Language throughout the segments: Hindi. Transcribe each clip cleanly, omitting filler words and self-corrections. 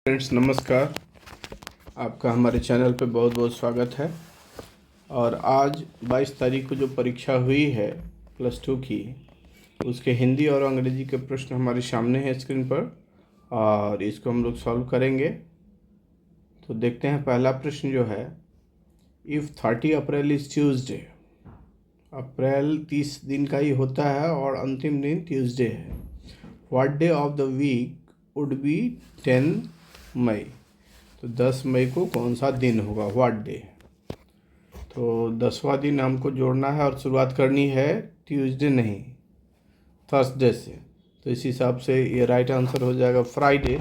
फ्रेंड्स नमस्कार। आपका हमारे चैनल पे बहुत बहुत स्वागत है। और आज 22 तारीख को जो परीक्षा हुई है +2 की, उसके हिंदी और अंग्रेजी के प्रश्न हमारे सामने हैं स्क्रीन पर और इसको हम लोग सॉल्व करेंगे। तो देखते हैं पहला प्रश्न जो है, इफ़ 30 अप्रैल इज़ ट्यूसडे, अप्रैल 30 दिन का ही होता है और अंतिम दिन ट्यूसडे है। What day of the week would be 10 मई, तो 10 मई को कौन सा दिन होगा, व्हाट डे। तो 10वां दिन हमको जोड़ना है और शुरुआत करनी है ट्यूसडे नहीं थर्सडे से। तो इस हिसाब से ये राइट आंसर हो जाएगा फ्राइडे,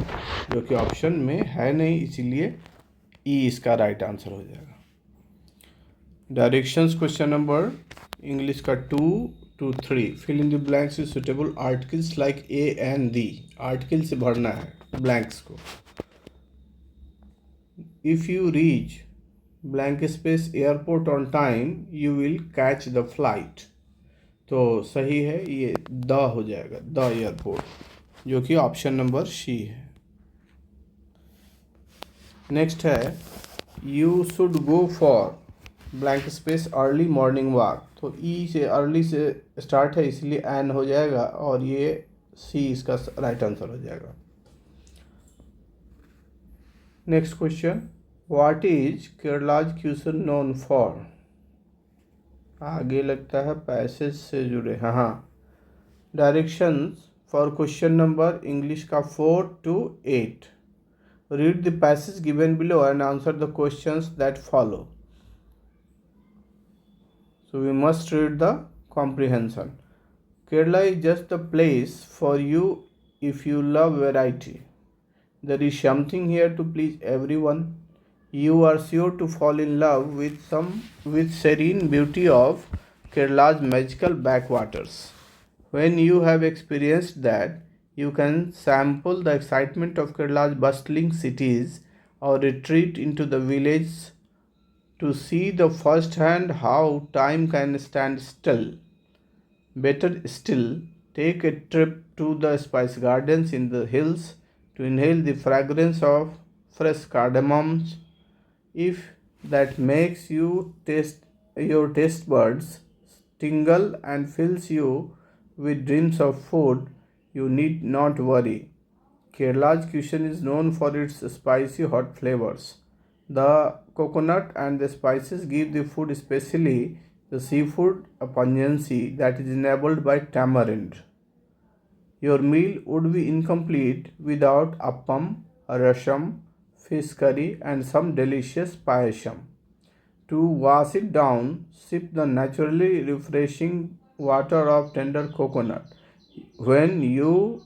जो कि ऑप्शन में है नहीं, इसीलिए ई इसका राइट आंसर हो जाएगा। डायरेक्शंस क्वेश्चन नंबर इंग्लिश का 2 to 3, fill in the blanks with suitable articles like a and the. Article से भरना है ब्लैंक्स को। If you reach blank space airport on time, you will catch the flight। तो सही है, ये द हो जाएगा, द एयरपोर्ट, जो कि ऑप्शन नंबर सी है। नेक्स्ट है, you should go for blank space early morning walk. तो ई से अर्ली से स्टार्ट है, इसलिए एन हो जाएगा और ये सी इसका राइट आंसर हो जाएगा। Next question, what is Kerala's cuisine known for. आगे लगता है पैसेज से जुड़े, हाँ। Directions for question number English का 4 to 8, read the passage given below and answer the questions that follow. So we must read the comprehension. Kerala is just the place for you if you love variety. There is something here to please everyone. You are sure to fall in love with serene beauty of Kerala's magical backwaters. When you have experienced that, you can sample the excitement of Kerala's bustling cities or retreat into the village to see the first hand how time can stand still. Better still, take a trip to the spice gardens in the hills to inhale the fragrance of fresh cardamoms. If that makes your taste buds tingle and fills you with dreams of food, you need not worry. Kerala's cuisine is known for its spicy hot flavors. The coconut and the spices give the food, especially the seafood, a pungency that is enabled by tamarind. Your meal would be incomplete without appam, rasam, fish curry, and some delicious payasam. To wash it down, sip the naturally refreshing water of tender coconut. When you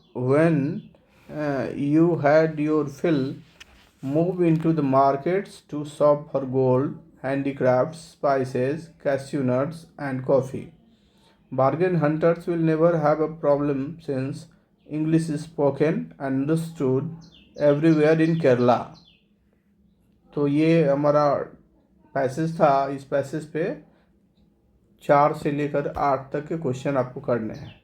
had your fill, move into the markets to shop for gold, handicrafts, spices, cashew nuts, and coffee. Bargain hunters will never have a problem since English is spoken and understood everywhere in Kerala. तो ये हमारा पैसेज था। इस पैसेज पे 4 से लेकर 8 तक के क्वेश्चन आपको करने हैं।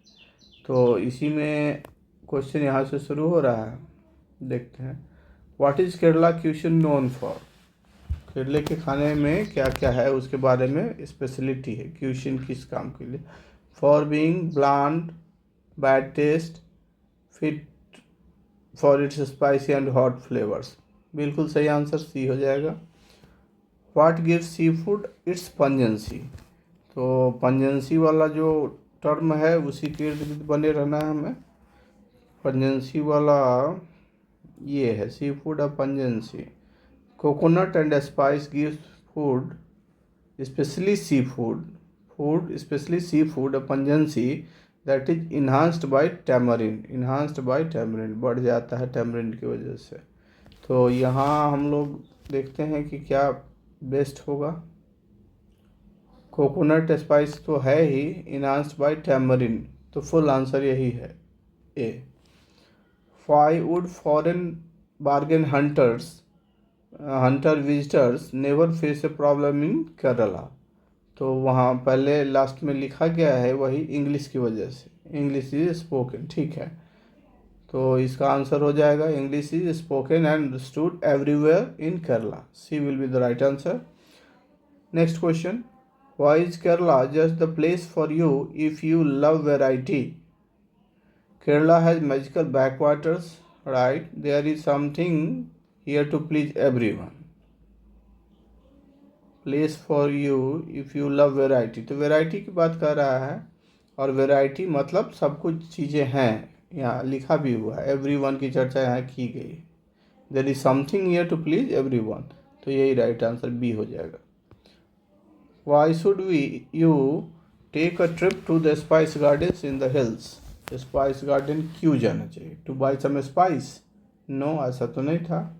तो इसी में क्वेश्चन यहाँ से शुरू हो रहा है, देखते हैं। What is Kerala caution known for. केरले के खाने में क्या क्या है उसके बारे में स्पेशलिटी है, क्यूशन किस काम के लिए। For being bland, bad taste, fit for its spicy and hot flavours. बिल्कुल सही आंसर सी हो जाएगा। What gives sea food its pungency. तो पंजेंसी वाला जो टर्म है उसी के इर्द गिर्द बने रहना है हमें। पंजेंसी वाला ये है, सी फूड और pungency. Coconut and spice gives food specially sea food especially seafood a pungency that is enhanced by tamarind, बढ़ जाता है tamarind की वजह से। तो यहाँ हम लोग देखते हैं कि क्या बेस्ट होगा। कोकोनट स्पाइस तो है ही, enhanced by tamarind, तो फुल आंसर यही है ए। Why would foreign bargain hunter visitors never face a problem in Kerala। तो वहाँ पहले लास्ट में लिखा गया है वही इंग्लिश की वजह से, इंग्लिश इज स्पोकन, ठीक है। तो इसका आंसर हो जाएगा English is spoken and understood everywhere in Kerala. C will be the right answer. Next question, why is Kerala just the place for you if you love variety? Kerala has magical backwaters, right? There is something here to please everyone. Place for you if you love variety, तो वेराइटी की बात कर रहा है, और वेराइटी मतलब सब कुछ चीज़ें हैं, यहाँ लिखा भी हुआ है, एवरी वन की चर्चा यहाँ की गई। There is something here to please everyone, तो यही राइट आंसर बी हो जाएगा। Why should we you take a trip to the spice gardens in the hills? Spice garden क्यों जाना चाहिए? To buy some spice? No, ऐसा तो नहीं था।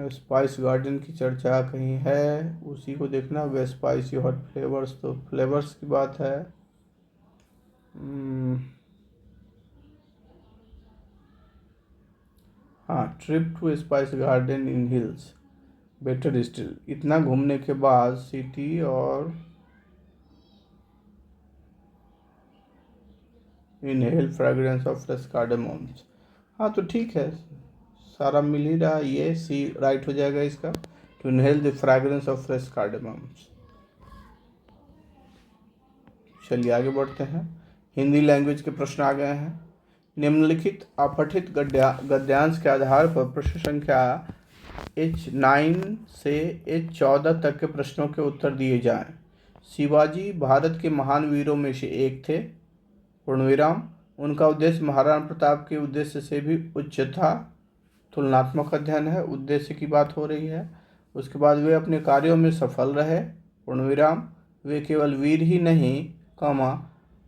स्पाइस गार्डन की चर्चा कहीं है, उसी को देखना होगा। स्पाइसी हॉट फ्लेवर्स, तो फ्लेवर्स की बात है। हाँ, trip to spice garden in hills, better still. इतना घूमने के बाद सिटी और inhale fragrance of fresh cardamoms. हाँ, तो ठीक है, सारा मिल ही रहा, ये सी राइट हो जाएगा इसका, to inhale the fragrance of fresh cardamoms. चलिए आगे बढ़ते हैं। हिंदी लैंग्वेज के प्रश्न आ गए हैं। निम्नलिखित अपठित गद्यांश के आधार पर प्रश्न संख्या H9 से H14 तक के प्रश्नों के उत्तर दिए जाएं। शिवाजी भारत के महान वीरों में से एक थे, पूर्णविराम। उनका उद्देश्य महाराणा प्रताप के उद्देश्य से भी उच्च था। तुलनात्मक अध्ययन है, उद्देश्य की बात हो रही है। उसके बाद वे अपने कार्यों में सफल रहे, पूर्णविराम। वे केवल वीर ही नहीं,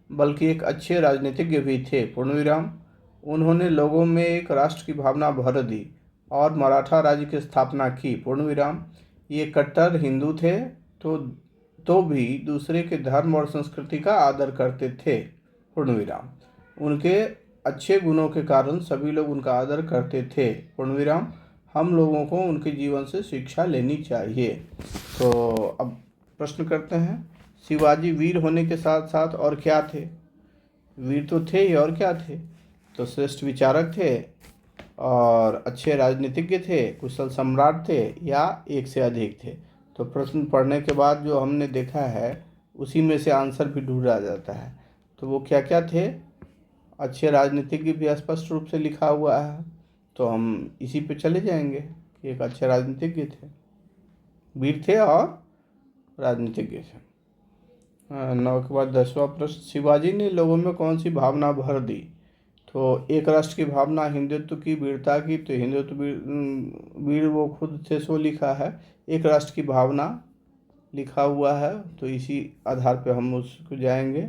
बल्कि एक अच्छे राजनीतिज्ञ भी थे, पूर्णविराम। उन्होंने लोगों में एक राष्ट्र की भावना भर दी और मराठा राज्य की स्थापना की, पूर्णविराम। ये कट्टर हिंदू थे तो भी दूसरे के धर्म और संस्कृति का आदर करते थे, पूर्णविराम। उनके अच्छे गुणों के कारण सभी लोग उनका आदर करते थे, पूर्णविराम। हम लोगों को उनके जीवन से शिक्षा लेनी चाहिए। तो अब प्रश्न करते हैं, शिवाजी वीर होने के साथ साथ और क्या थे? वीर तो थे ही, और क्या थे? तो श्रेष्ठ विचारक थे, और अच्छे राजनीतिज्ञ थे, कुशल सम्राट थे, या एक से अधिक थे? तो प्रश्न पढ़ने के बाद जो हमने देखा है उसी में से आंसर भी ढूंढा जाता है। तो वो क्या क्या थे? अच्छे राजनीतिज्ञ भी स्पष्ट रूप से लिखा हुआ है, तो हम इसी पे चले जाएंगे कि एक अच्छे राजनीतिज्ञ थे, वीर थे और राजनीतिज्ञ थे। 9 के बाद 10वां प्रश्न, शिवाजी ने लोगों में कौन सी भावना भर दी? तो एक राष्ट्र की भावना, हिंदुत्व की, वीरता की। तो हिंदुत्व वीर वो खुद से सो लिखा है, एक राष्ट्र की भावना लिखा हुआ है, तो इसी आधार पे हम उसको जाएंगे।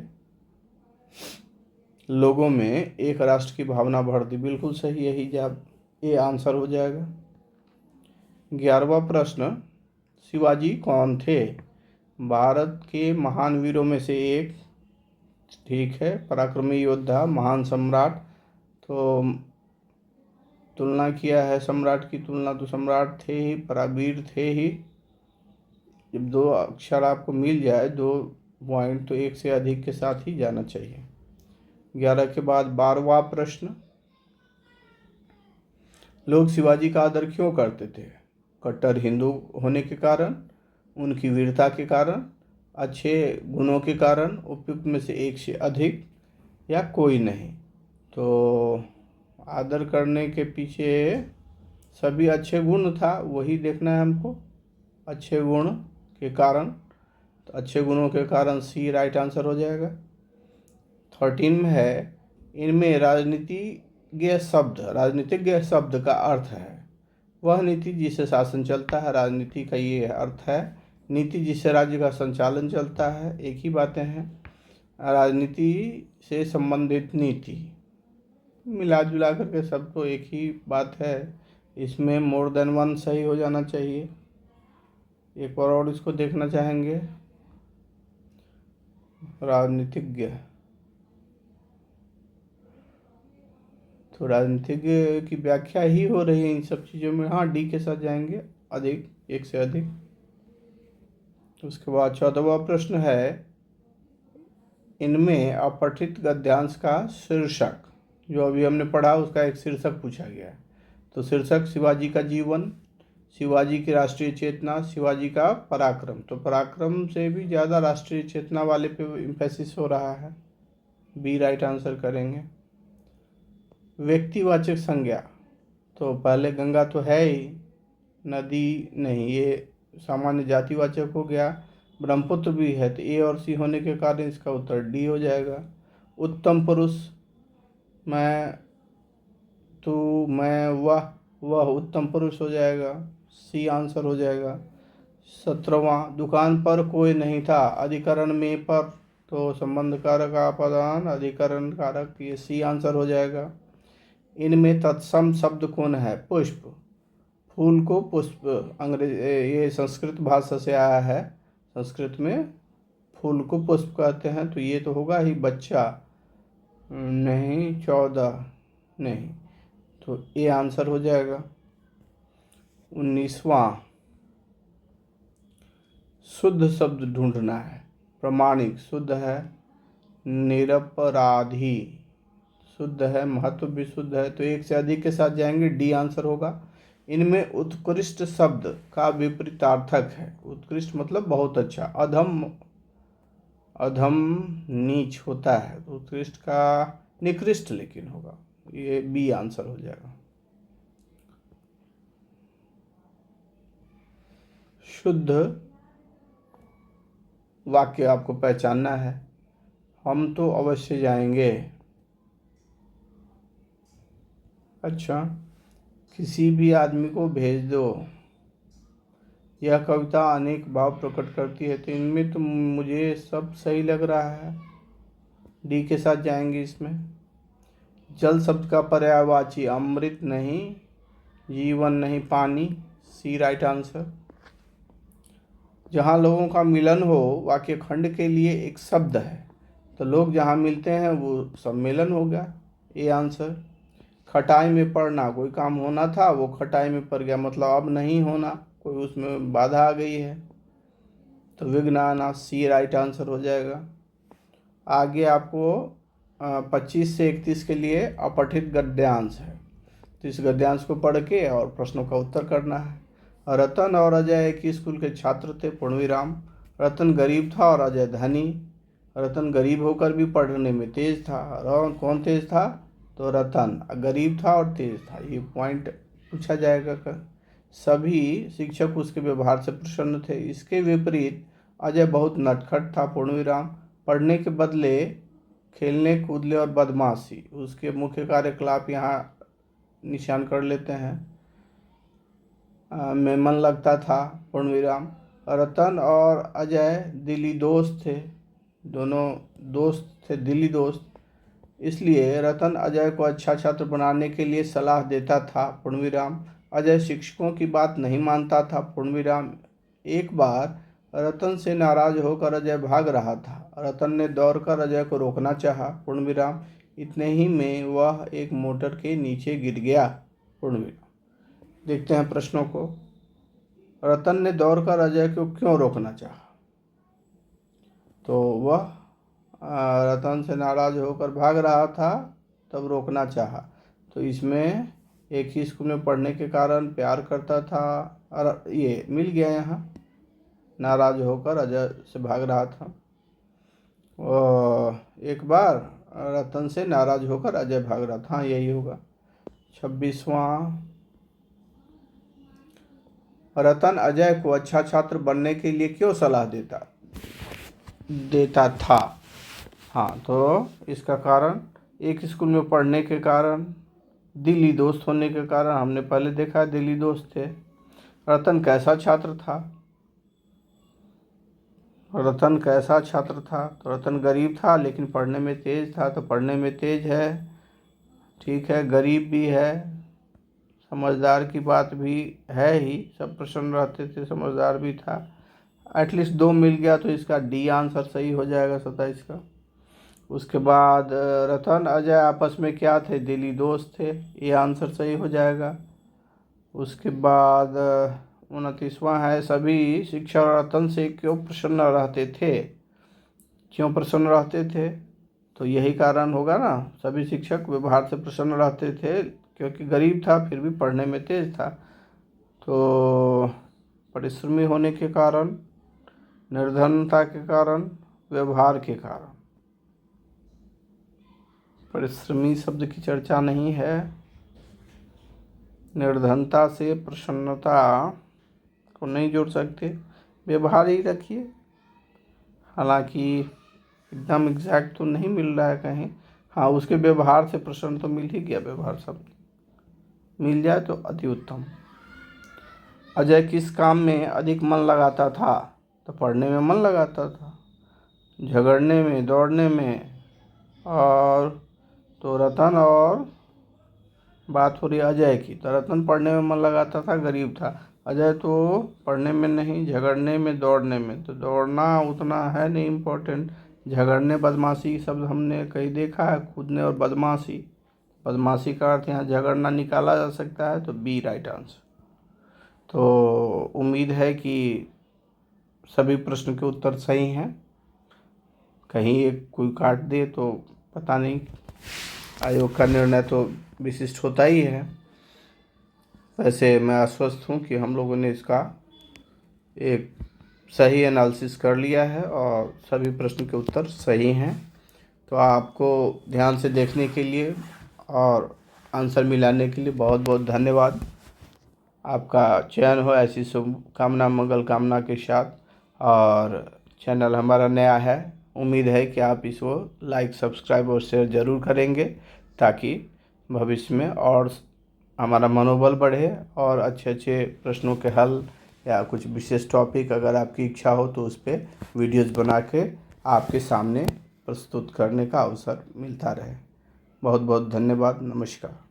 लोगों में एक राष्ट्र की भावना भर दी, बिल्कुल सही, यही जब ये आंसर हो जाएगा। 11वां प्रश्न, शिवाजी कौन थे? भारत के महान वीरों में से एक, ठीक है, पराक्रमी योद्धा, महान सम्राट। तो तुलना किया है सम्राट की तुलना, तो सम्राट थे ही, परावीर थे ही। जब दो अक्षर आपको मिल जाए, 2 पॉइंट, तो एक से अधिक के साथ ही जाना चाहिए। 11 के बाद 12वां प्रश्न, लोग शिवाजी का आदर क्यों करते थे? कट्टर हिंदू होने के कारण, उनकी वीरता के कारण, अच्छे गुणों के कारण, उपयुक्त में से एक से अधिक, या कोई नहीं? तो आदर करने के पीछे सभी अच्छे गुण था, वही देखना है हमको, अच्छे गुण के कारण। तो अच्छे गुणों के कारण सी राइट आंसर हो जाएगा। 13 में है, इनमें राजनीतिज्ञ शब्द का अर्थ है, वह नीति जिससे शासन चलता है। राजनीति का ये अर्थ है, नीति जिससे राज्य का संचालन चलता है, एक ही बातें हैं। राजनीति से संबंधित नीति, मिला जुला करके सब तो एक ही बात है। इसमें मोर देन वन सही हो जाना चाहिए। एक बार और इसको देखना चाहेंगे, राजनीतिज्ञ, तो राजनीतिज्ञ की व्याख्या ही हो रही है इन सब चीज़ों में। हाँ, डी के साथ जाएंगे, अधिक, एक से अधिक। उसके बाद 14वां प्रश्न है, इनमें अपठित गद्यांश का शीर्षक। जो अभी हमने पढ़ा उसका एक शीर्षक पूछा गया है। तो शीर्षक शिवाजी का जीवन, शिवाजी की राष्ट्रीय चेतना, शिवाजी का पराक्रम। तो पराक्रम से भी ज़्यादा राष्ट्रीय चेतना वाले पे इम्फेसिस हो रहा है। बी राइट आंसर करेंगे। व्यक्तिवाचक संज्ञा, तो पहले गंगा तो है ही, नदी नहीं, ये सामान्य जातिवाचक हो गया। ब्रह्मपुत्र भी है, तो ए और सी होने के कारण इसका उत्तर डी हो जाएगा। उत्तम पुरुष, मैं, तू, मैं, वह उत्तम पुरुष हो जाएगा, सी आंसर हो जाएगा। 17वां, दुकान पर कोई नहीं था, अधिकरण में पर, तो संबंध कारक आपादान अधिकरण कारक, ये सी आंसर हो जाएगा। इनमें तत्सम शब्द कौन है? पुष्प, फूल को पुष्प, अंग्रेज ये संस्कृत भाषा से आया है। संस्कृत में फूल को पुष्प कहते हैं, तो ये तो होगा ही। बच्चा नहीं, 14 नहीं, तो ये आंसर हो जाएगा। 19वां, शुद्ध शब्द ढूंढना है। प्रमाणिक शुद्ध है, निरपराधी शुद्ध है, महत्व भी शुद्ध है, तो एक से अधिक के साथ जाएंगे, डी आंसर होगा। इनमें उत्कृष्ट शब्द का विपरीतार्थक है। उत्कृष्ट मतलब बहुत अच्छा, अधम, अधम नीच होता है, तो उत्कृष्ट का निकृष्ट लेकिन होगा, ये बी आंसर हो जाएगा। शुद्ध वाक्य आपको पहचानना है। हम तो अवश्य जाएंगे। अच्छा, किसी भी आदमी को भेज दो, यह कविता अनेक भाव प्रकट करती है, तो इनमें तो मुझे सब सही लग रहा है, डी के साथ जाएंगे इसमें। जल शब्द का पर्यायवाची, अमृत नहीं, जीवन नहीं, पानी, सी राइट आंसर। जहाँ लोगों का मिलन हो वाक्य खंड के लिए एक शब्द है, तो लोग जहाँ मिलते हैं वो सम्मेलन हो गया, ए आंसर। खटाई में पड़ना, कोई काम होना था वो खटाई में पड़ गया, मतलब अब नहीं होना, कोई उसमें बाधा आ गई है, तो विघ्न आना, सी राइट आंसर हो जाएगा। आगे आपको 25 से 31 के लिए अपठित गद्यांश है, तो इस गद्यांश को पढ़ के और प्रश्नों का उत्तर करना है। रतन और अजय एक ही स्कूल के छात्र थे, पूर्णविराम। रतन गरीब था और अजय धनी। रतन गरीब होकर भी पढ़ने में तेज था। कौन तेज था? तो रतन गरीब था और तेज था, ये पॉइंट पूछा जाएगा। सभी शिक्षक उसके व्यवहार से प्रसन्न थे। इसके विपरीत अजय बहुत नटखट था, पूर्णविराम। पढ़ने के बदले खेलने कूदने और बदमाशी उसके मुख्य कार्यकलाप यहाँ निशान कर लेते हैं। में मन लगता था, पूर्णविराम। रतन और अजय दिली दोस्त थे, दोनों दोस्त थे, दिली दोस्त। इसलिए रतन अजय को अच्छा छात्र बनाने के लिए सलाह देता था, पूर्णविराम। अजय शिक्षकों की बात नहीं मानता था, पूर्णविराम। एक बार रतन से नाराज होकर अजय भाग रहा था। रतन ने दौड़कर अजय को रोकना चाहा, पूर्णविराम। इतने ही में वह एक मोटर के नीचे गिर गया, पूर्णविराम। देखते हैं प्रश्नों को। रतन ने दौड़कर अजय को क्यों रोकना चाहा? तो वह रतन से नाराज होकर भाग रहा था, तब रोकना चाहा। तो इसमें एक ही स्कूल में पढ़ने के कारण प्यार करता था, और ये मिल गया यहाँ, नाराज होकर अजय से भाग रहा था। एक बार रतन से नाराज होकर अजय भाग रहा था, हाँ यही होगा। 26वां, रतन अजय को अच्छा छात्र बनने के लिए क्यों सलाह देता था? हाँ, तो इसका कारण एक स्कूल में पढ़ने के कारण, दिली दोस्त होने के कारण, हमने पहले देखा दिली दोस्त थे। रतन कैसा छात्र था? रतन कैसा छात्र था? तो रतन गरीब था लेकिन पढ़ने में तेज था, तो पढ़ने में तेज है, ठीक है। गरीब भी है, समझदार की बात भी है ही, सब प्रसन्न रहते थे, समझदार भी था। एटलीस्ट 2 मिल गया, तो इसका डी आंसर सही हो जाएगा, 27 का। उसके बाद रतन अजय आपस में क्या थे? दिली दोस्त थे, ये आंसर सही हो जाएगा। उसके बाद 29वां है, सभी शिक्षक रतन से क्यों प्रसन्न रहते थे? क्यों प्रसन्न रहते थे? तो यही कारण होगा ना, सभी शिक्षक व्यवहार से प्रसन्न रहते थे क्योंकि गरीब था फिर भी पढ़ने में तेज था। तो परिश्रमी होने के कारण, निर्धनता के कारण, व्यवहार के कारण। परिश्रमी शब्द की चर्चा नहीं है। निर्धनता से प्रसन्नता को नहीं जोड़ सकते, व्यवहार ही रखिए। हालांकि एकदम एग्जैक्ट तो नहीं मिल रहा है कहीं। हाँ, उसके व्यवहार से प्रसन्न तो मिल ही गया, व्यवहार शब्द मिल जाए तो अति उत्तम। अजय किस काम में अधिक मन लगाता था? तो पढ़ने में मन लगाता था, झगड़ने में, दौड़ने में। और तो रतन, और बात हो रही अजय की, तो रतन पढ़ने में मन लगाता था, गरीब था। अजय तो पढ़ने में नहीं, झगड़ने में, दौड़ने में। तो दौड़ना उतना है नहीं इम्पोर्टेंट। झगड़ने, बदमाशी शब्द हमने कहीं देखा है, कूदने और बदमाशी। बदमाशी का अर्थ यहाँ झगड़ना निकाला जा सकता है, तो बी राइट आंसर। तो उम्मीद है कि सभी प्रश्न के उत्तर सही हैं। कहीं एक कोई काट दे तो पता नहीं, आयोग का निर्णय तो विशिष्ट होता ही है। वैसे मैं आश्वस्त हूँ कि हम लोगों ने इसका एक सही एनालिसिस कर लिया है और सभी प्रश्न के उत्तर सही हैं। तो आपको ध्यान से देखने के लिए और आंसर मिलाने के लिए बहुत बहुत धन्यवाद। आपका चयन हो ऐसी शुभकामना, मंगल कामना के साथ। और चैनल हमारा नया है, उम्मीद है कि आप इसको लाइक, सब्सक्राइब और शेयर ज़रूर करेंगे, ताकि भविष्य में और हमारा मनोबल बढ़े और अच्छे अच्छे प्रश्नों के हल या कुछ विशेष टॉपिक अगर आपकी इच्छा हो तो उस पर वीडियोज़ बना के आपके सामने प्रस्तुत करने का अवसर मिलता रहे। बहुत बहुत धन्यवाद। नमस्कार।